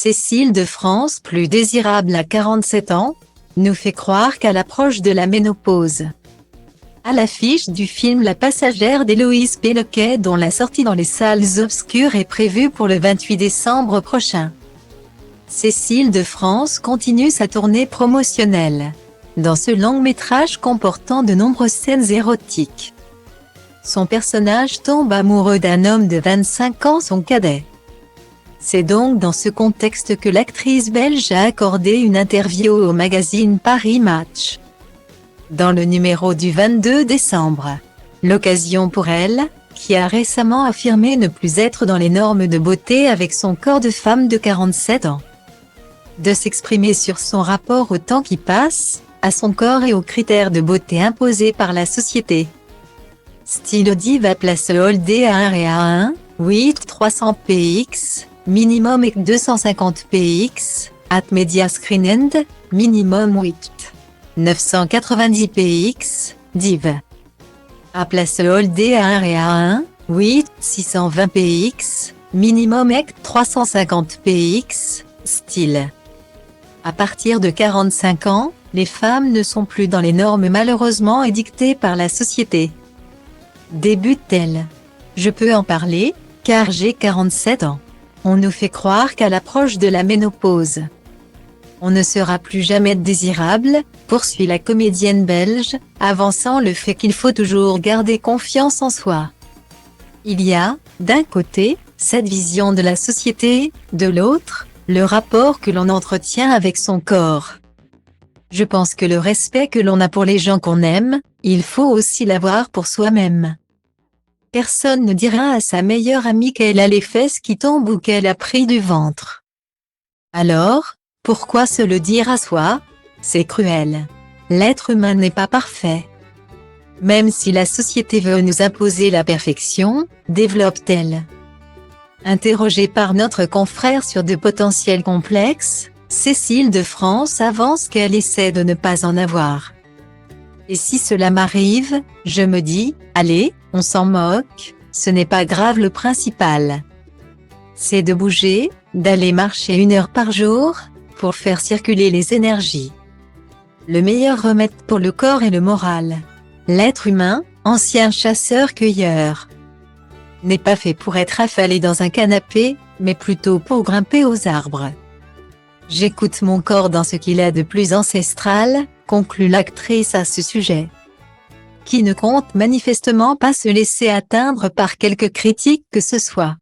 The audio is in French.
Cécile de France, plus désirable à 47 ans, nous fait croire qu'à l'approche de la ménopause. À l'affiche du film La Passagère d'Héloïse Péloquet, dont la sortie dans les salles obscures est prévue pour le 28 décembre prochain. Cécile de France continue sa tournée promotionnelle, dans ce long-métrage comportant de nombreuses scènes érotiques. Son personnage tombe amoureux d'un homme de 25 ans, son cadet. C'est donc dans ce contexte que l'actrice belge a accordé une interview au magazine Paris Match. Dans le numéro du 22 décembre. L'occasion pour elle, qui a récemment affirmé ne plus être dans les normes de beauté avec son corps de femme de 47 ans. De s'exprimer sur son rapport au temps qui passe, à son corps et aux critères de beauté imposés par la société. Style Diva place Holdé à 1 et à 1, 8 300 px, minimum et 250 px, at Media Screen End, minimum 8. 990 px, div. À place Holdé à 1 et à 1, 8, 620 px, minimum et 350 px, style. À partir de 45 ans, les femmes ne sont plus dans les normes malheureusement édictées par la société. Débute-t-elle. Je peux en parler, car j'ai 47 ans. On nous fait croire qu'à l'approche de la ménopause, on ne sera plus jamais désirable, poursuit la comédienne belge, avançant le fait qu'il faut toujours garder confiance en soi. Il y a, d'un côté, cette vision de la société, de l'autre, le rapport que l'on entretient avec son corps. Je pense que le respect que l'on a pour les gens qu'on aime, il faut aussi l'avoir pour soi-même. Personne ne dira à sa meilleure amie qu'elle a les fesses qui tombent ou qu'elle a pris du ventre. Alors, pourquoi se le dire à soi? C'est cruel. L'être humain n'est pas parfait. Même si la société veut nous imposer la perfection, développe-t-elle? Interrogée par notre confrère sur de potentiels complexes, Cécile de France avance qu'elle essaie de ne pas en avoir. Et si cela m'arrive, je me dis, allez, on s'en moque, ce n'est pas grave, le principal. C'est de bouger, d'aller marcher 1 heure par jour, pour faire circuler les énergies. Le meilleur remède pour le corps et le moral. L'être humain, ancien chasseur-cueilleur, n'est pas fait pour être affalé dans un canapé, mais plutôt pour grimper aux arbres. J'écoute mon corps dans ce qu'il a de plus ancestral, conclut l'actrice à ce sujet, qui ne compte manifestement pas se laisser atteindre par quelque critique que ce soit.